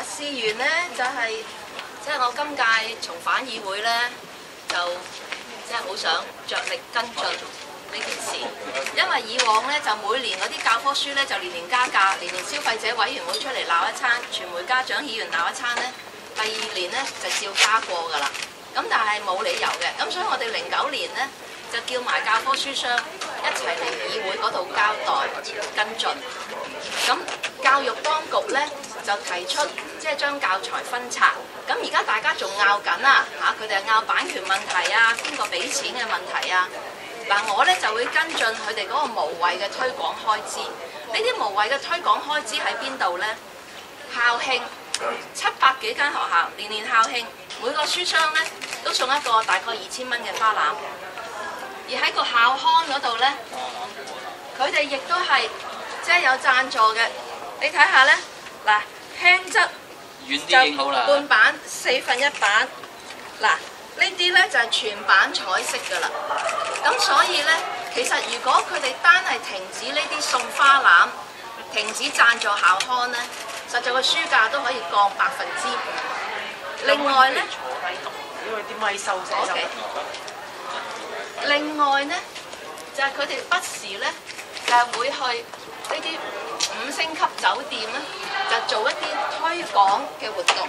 事緣呢，就係即係我今屆重返議會呢，就即係好想着力跟進呢件事，因為以往呢，就每年嗰啲教科書呢，就年年加價，年年消費者委員會出嚟鬧一餐，傳媒家長議員鬧一餐呢，第二年呢，就照加過㗎啦。咁但係冇理由嘅，咁所以我哋09年呢，就叫埋教科書商一齊嚟議會嗰度交代跟進。咁教育當局呢，就提出即係將教材分拆。咁而家大家仲拗緊啊嚇，佢哋係拗版權問題啊，邊個俾錢嘅問題啊。嗱，我呢就會跟進佢哋嗰個無謂嘅推廣開支。呢啲無謂嘅推廣開支喺邊度呢？校慶700幾間學校年年校慶，每個書商呢都送一個大概2000蚊嘅花籃。而喺個校刊嗰度呢，佢哋亦都係即係有贊助嘅。你睇下呢，嗱，輕則就半版1/4版，嗱呢啲呢就係全版彩色㗎啦。咁所以呢，其實如果佢哋單係停止呢啲送花籃，停止贊助校刊呢，實在個書價都可以降5%。另外呢，因為啲咪收聲。另外呢，就係佢哋不時呢，就係會去呢啲5星級酒店呢，就做一啲推廣嘅活動。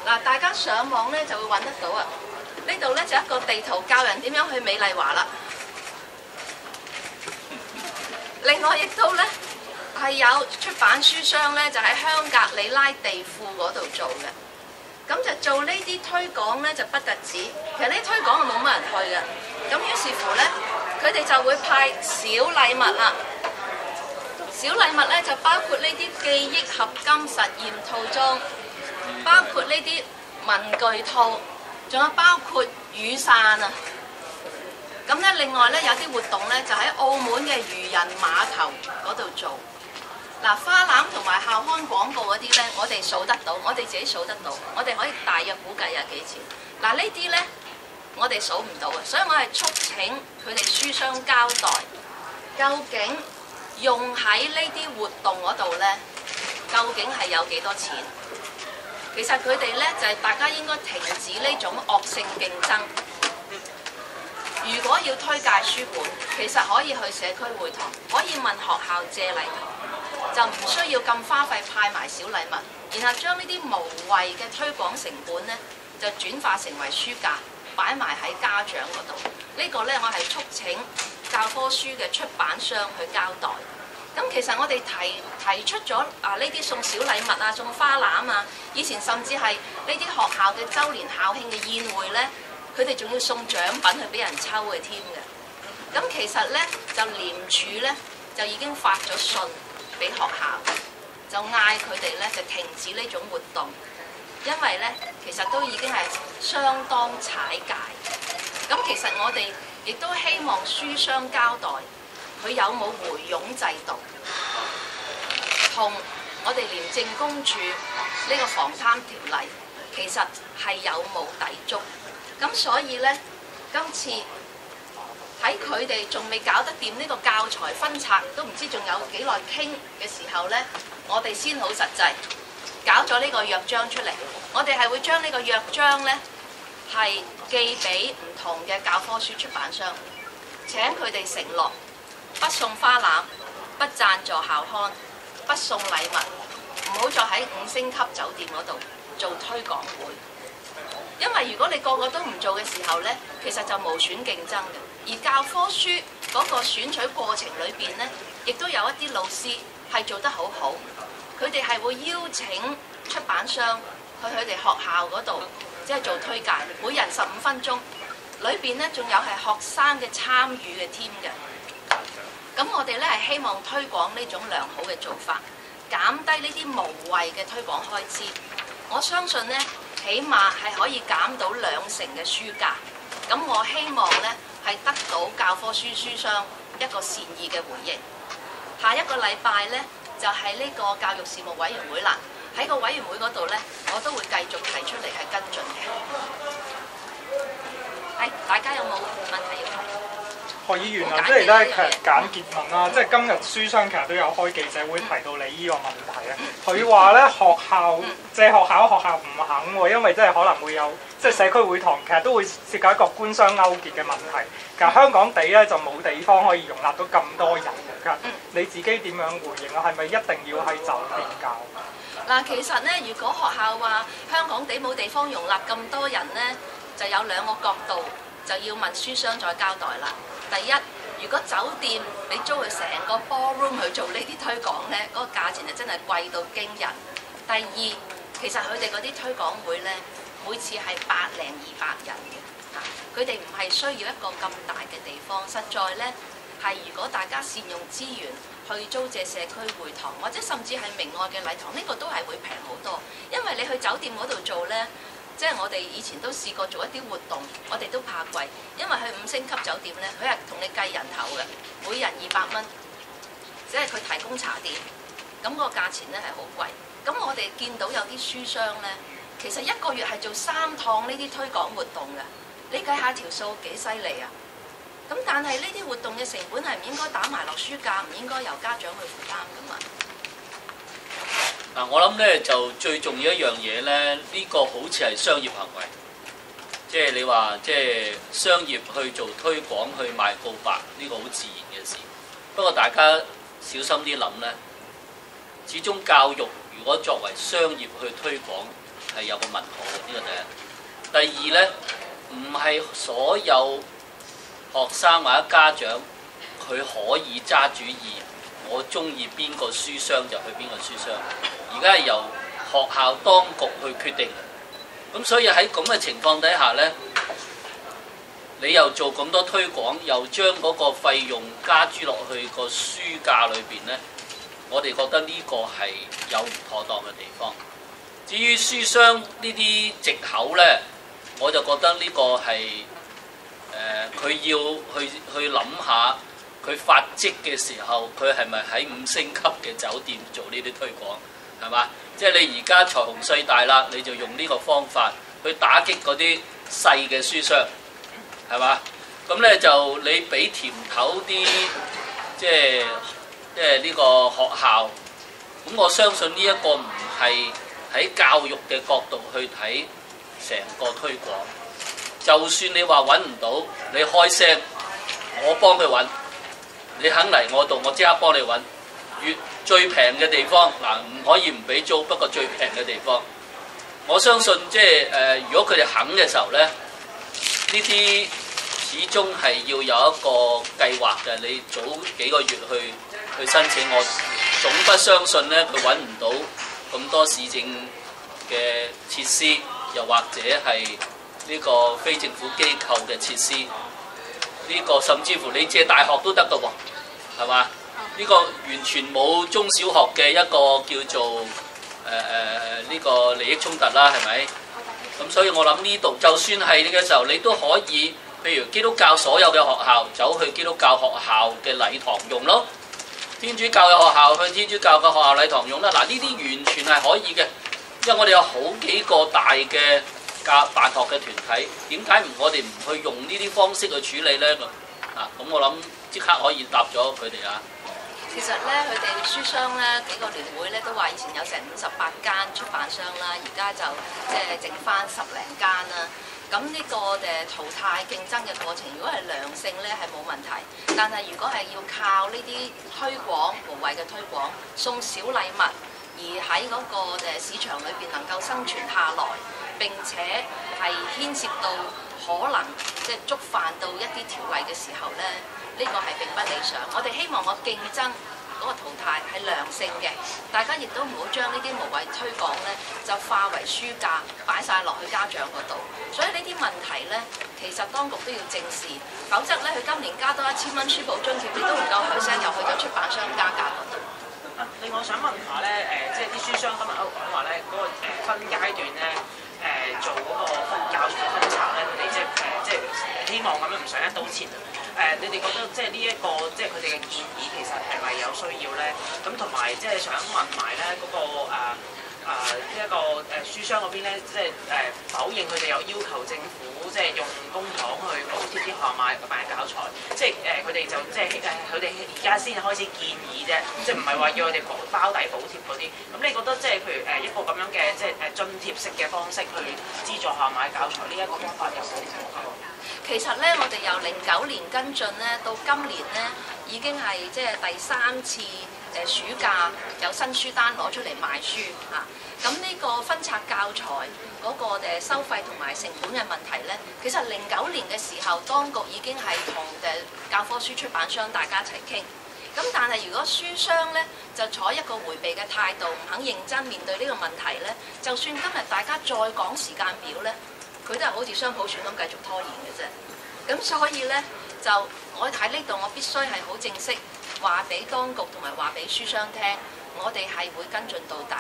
嗱，大家上網呢就會揾得到啊！呢度呢就一個地圖教人點樣去美麗華啦。另外亦都呢，係有出版書商呢，就喺香格里拉地庫嗰度做嘅。咁就做呢啲推廣呢，就不特止，其實呢啲推廣係冇乜人去嘅。咁於是乎呢，佢哋就會派小禮物啦。小禮物呢，就包括呢啲記憶合金實驗套裝，包括呢啲文具套，仲有包括雨傘啊。咁呢，另外呢，有啲活動呢，就喺澳門嘅漁人碼頭嗰度做。嗱，花籃同埋校刊廣告嗰啲呢，我哋數得到，我哋自己數得到，我哋可以大約估計有幾錢。嗱，呢啲呢，我哋數唔到嘅，所以我係促請佢哋書商交代，究竟用喺呢啲活動嗰度呢，究竟係有幾多錢？其實佢哋呢，就係大家應該停止呢種惡性競爭。如果要推介書本，其實可以去社區會堂，可以問學校借禮堂，就唔需要咁花費派埋小禮物，然後將呢啲無謂嘅推廣成本呢，就轉化成為書價，擺埋喺家長嗰度。呢個呢，我係促請教科書嘅出版商去交代。咁其實我哋提出咗呢啲送小禮物啊，送花籃啊，以前甚至係呢啲學校嘅週年校慶嘅宴會呢，佢哋仲要送獎品去俾人抽嘅添嘅。咁其實呢，就廉署呢，就已經發咗信俾學校，就嗌佢哋呢，就停止呢種活動，因為呢，其實都已經係相當踩界。咁其實我哋亦都希望書商交代，佢有冇回傭制度，同我哋廉政公署呢個防貪條例其實係有冇抵觸。咁所以呢，今次喺佢哋仲未搞得掂呢個教材分拆，都唔知仲有幾耐傾嘅時候呢，我哋先好實際搞咗呢個約章出嚟。我哋係會將呢個約章呢，係寄俾唔同嘅教科書出版商，請佢哋承諾不送花籃、不贊助校刊、不送禮物，唔好再喺5星級酒店嗰度做推廣會。因為如果你個個都唔做嘅時候呢，其實就無損競爭嘅。而教科書嗰個選取過程裏邊呢，亦都有一啲老師係做得好好，佢哋係會邀請出版商去佢哋學校嗰度，即係做推介，每人15分鐘，裏邊呢仲有係學生嘅參與嘅添嘅。咁我哋呢係希望推廣呢種良好嘅做法，減低呢啲無謂嘅推廣開支。我相信呢，起碼係可以減到2成嘅書價。咁我希望呢係得到教科書書商一個善意嘅回應。下一個禮拜呢，就係呢個教育事務委員會啦。喺個委員會嗰度呢，我都會繼續提出嚟係跟進嘅。係，大家有冇問題要提？何議員啊，即係咧，其實簡潔問啦，即係今日書商其實都有開記者會提到你呢個問題啊。佢話咧學校借學校唔肯喎，因為即係可能會有即係社區會堂，其實都會涉及一個官商勾結嘅問題。其實香港地咧就冇地方可以容納到咁多人嘅。其實你自己點樣回應啊？係咪一定要喺酒店教？嗱，其實咧，如果學校話香港地冇地方容納咁多人咧，就有兩個角度，就要問書商再交代啦。第一，如果酒店你租佢成個 ballroom 去做呢啲推廣咧，嗰個價錢就真係貴到驚人。第二，其實佢哋嗰啲推廣會咧，每次係100零200人嘅，佢哋唔係需要一個咁大嘅地方，實在咧係如果大家善用資源去租借社區會堂，或者甚至係明愛嘅禮堂，呢個都係會平好多，因為你去酒店嗰度做咧。即係我哋以前都試過做一啲活動，我哋都怕貴，因為去5星級酒店咧，佢係同你計人頭嘅，每人200蚊，即係佢提供茶點，咁個價錢咧係好貴。咁我哋見到有啲書商咧，其實一個月係做3趟呢啲推廣活動嘅，你計下條數幾犀利啊！咁但係呢啲活動嘅成本係唔應該打埋落書價，唔應該由家長去負擔噶嘛。嗱，我諗咧就最重要一樣嘢咧，呢個好似係商業行為，即係你話即係商業去做推廣去賣告白，呢個好自然嘅事。不過大家小心啲諗咧，始終教育如果作為商業去推廣係有個問號嘅，呢個第一。第二咧，唔係所有學生或者家長佢可以揸主意。我中意邊個書商就去邊個書商，而家係由學校當局去決定。咁所以喺咁嘅情況底下呢，你又做咁多推廣，又將嗰個費用加諸落去個書價裏邊呢，我哋覺得呢個係有唔妥當嘅地方。至於書商呢啲藉口呢，我就覺得呢個係佢要去諗下。佢發跡嘅時候，佢係咪喺5星級嘅酒店做呢啲推廣？係嘛？即係你而家財雄勢大啦，你就用呢個方法去打擊嗰啲細嘅書商，係嘛？咁咧就你俾甜頭啲，即係呢個學校。咁我相信呢一個唔係喺教育嘅角度去睇成個推廣。就算你話揾唔到，你開聲，我幫佢揾。你肯嚟我度，我即刻幫你揾最平嘅地方。嗱，唔可以唔俾租，不過最平嘅地方。我相信即係如果佢哋肯嘅時候咧，呢啲始終係要有一個計劃嘅。你早幾個月去申請，我總不相信咧佢揾唔到咁多市政嘅設施，又或者係呢個非政府機構嘅設施。呢個甚至乎你借大學都得㗎喎，係嘛？呢個完全冇中小學嘅一個叫做呢個利益衝突啦，係咪？咁所以我諗呢度就算係嘅時候，你都可以，譬如基督教所有嘅學校走去基督教學校嘅禮堂用咯，天主教嘅學校去天主教嘅學校禮堂用啦。嗱，呢啲完全係可以嘅，因為我哋有好幾個大嘅辦學嘅團體，點解我哋唔去用呢啲方式去處理咧？咁我諗即刻可以答咗佢哋啊！其實咧，佢哋書商咧幾個聯會咧都話以前有成58間出版商啦，而家就即係剩翻10零間啦。咁呢個淘汰競爭嘅過程，如果係良性咧係冇問題，但係如果係要靠呢啲推廣無謂嘅推廣，送小禮物，而喺嗰個市場裏邊能夠生存下來，並且係牽涉到可能即係觸犯到一啲條例嘅時候咧，呢個係並不理想。我哋希望個競爭嗰個淘汰係良性嘅，大家亦都唔好將呢啲無謂推廣咧就化為書價擺晒落去家長嗰度。所以呢啲問題咧，其實當局都要正視，否則咧佢今年加多1000蚊書簿津貼，你都唔夠佢聲，又去咗出版商加價嗰度。另外想問下咧，即係啲書商今日喺度講話咧，嗰個分階段咧，做嗰個教材分拆咧，佢哋即係希望咁樣唔想一刀切。你哋覺得即係呢一個即係佢哋嘅建議其實係咪有需要咧？咁同埋即係想問埋咧嗰個呢一個書商嗰邊咧，即係否認佢哋有要求政府即係用公帑去補貼啲學校買教材，即係佢哋就即係佢哋而家先開始建議啫，即係唔係話叫佢哋包底補貼嗰啲。咁你覺得即係譬如一個咁樣嘅即係津貼式嘅方式去資助學校買教材呢一個方法有冇可行？其實咧，我哋由09年跟進咧，到今年咧已經係即係第3次暑假有新書單攞出嚟賣書嚇。咁呢個分拆教材嗰個收費同埋成本嘅問題咧，其實09年嘅時候，當局已經係同教科書出版商大家一齊傾。咁但係如果書商咧就採一個迴避嘅態度，唔肯認真面對呢個問題咧，就算今日大家再講時間表咧，佢都係好似雙普選咁繼續拖延嘅啫。咁所以咧就我喺呢度，我必須係好正式話俾當局同埋話俾書商聽，我哋係會跟進到底。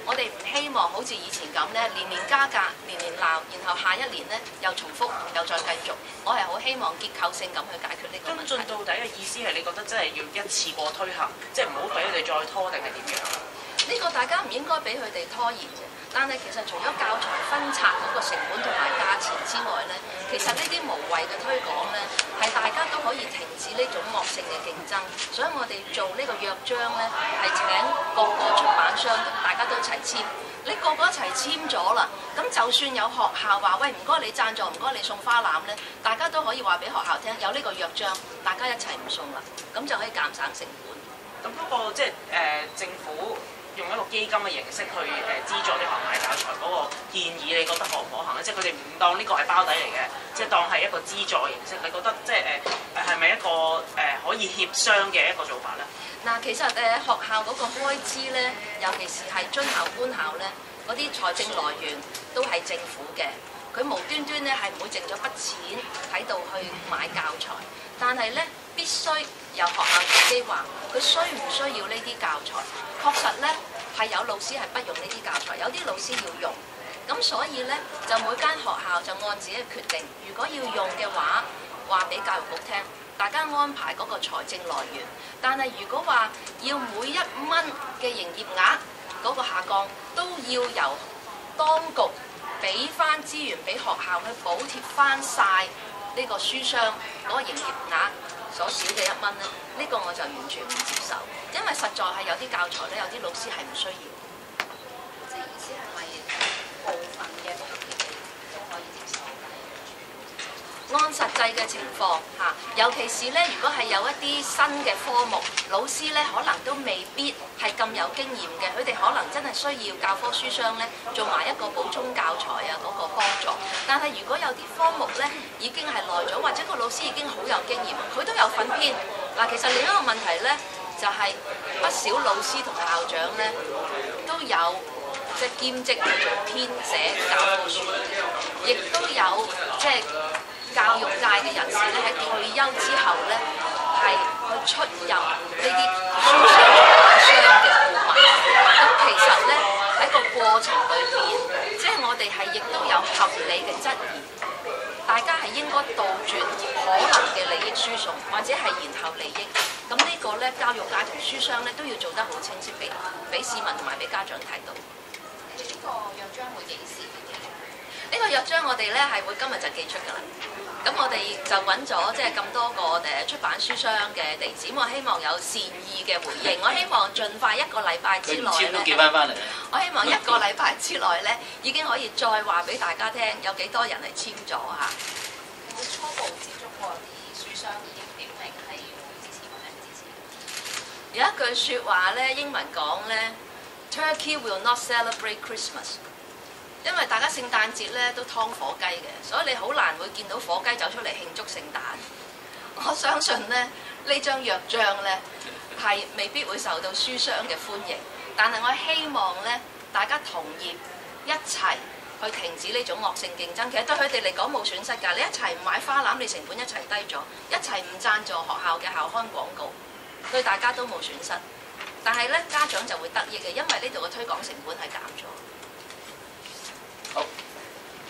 我哋唔希望好似以前咁咧，年年加價，年年鬧，然後下一年咧又重複，又再繼續。我係好希望結構性咁去解決呢個問題。跟進到底嘅意思係你覺得真係要一次過推行，即係唔好俾佢哋再拖定係點樣？呢個大家唔應該俾佢哋拖延嘅。但係其實除咗教材分拆嗰個成本同埋價錢之外咧，其實呢啲無謂嘅推廣咧，係大家都可以停止呢種惡性嘅競爭。所以我哋做呢個約章咧，係請各個出版商大家都一齊簽。你個個一齊簽咗啦，咁就算有學校話喂唔該你贊助，唔該你送花籃咧，大家都可以話俾學校聽有呢個約章，大家一齊唔送啦，咁就可以減省成本。咁嗰個即係政府用一個基金嘅形式去資助啲學校買教材嗰個建議，你覺得可唔可行咧？即係佢哋唔當呢個係包底嚟嘅，即係當係一個資助形式。你覺得即係係咪一個可以協商嘅一個做法咧？嗱，其實學校嗰個開支咧，尤其是係津校、官校咧，嗰啲財政來源都係政府嘅。佢無端端咧係唔會剩咗筆錢喺度去買教材，但係咧必須由學校自己話佢需唔需要呢啲教材。確實咧係有老師係不用呢啲教材，有啲老師要用。咁所以咧就每間學校就按自己嘅決定，如果要用嘅話，話俾教育局聽，大家安排嗰個財政來源。但係如果話要每1蚊嘅營業額嗰個下降，都要由當局俾翻資源俾學校去補貼翻晒呢個書商嗰個營業額所少嘅1蚊咧，呢個我就完全唔接受，因為實在係有啲教材咧，有啲老師係唔需要。即係意思係咪部分嘅補貼都可以接受？按實際嘅情況嚇，尤其是咧，如果係有一啲新嘅科目，老師咧可能都未必係咁有經驗嘅，佢哋可能真係需要教科書商咧做埋一個補充教材啊嗰個幫助。但係如果有啲科目咧已經係耐咗，或者個老師已經好有經驗，佢都有份編。嗱，其實另一個問題咧就係不少老師同校長咧都有即係兼職去做編寫教科書，亦都有即係教育界嘅人士咧喺退休之後咧係去出任呢啲書商嘅顧問。咁其實咧喺個過程裏邊，即係我哋係亦都有合理嘅質疑，大家係應該杜絕可能嘅利益輸送或者係延後利益。咁呢個咧教育界同書商咧都要做得好清晰，俾市民同埋俾家長睇到。呢個約章會幾時寄出？呢個約章我哋咧係會今日就寄出㗎啦。咁我哋就揾咗即係咁多個出版書商嘅地址，我希望有善意嘅回應。我希望盡快1個禮拜之內咧，我希望1個禮拜之內咧已經可以再話俾大家聽有幾多人嚟簽咗嚇。有冇初步接觸過啲書商已經表明係會支持或者唔支持？有一句説話咧，英文講咧 ，Turkey will not celebrate Christmas。因為大家聖誕節咧都劏火雞嘅，所以你好難會見到火雞走出嚟慶祝聖誕。我相信咧呢張約章咧係未必會受到書商嘅歡迎，但係我希望咧大家同業一齊去停止呢種惡性競爭。其實對佢哋嚟講冇損失㗎，你一齊唔買花籃，你成本一齊低咗；一齊唔贊助學校嘅校刊廣告，對大家都冇損失。但係咧家長就會得益嘅，因為呢度嘅推廣成本係減咗。好。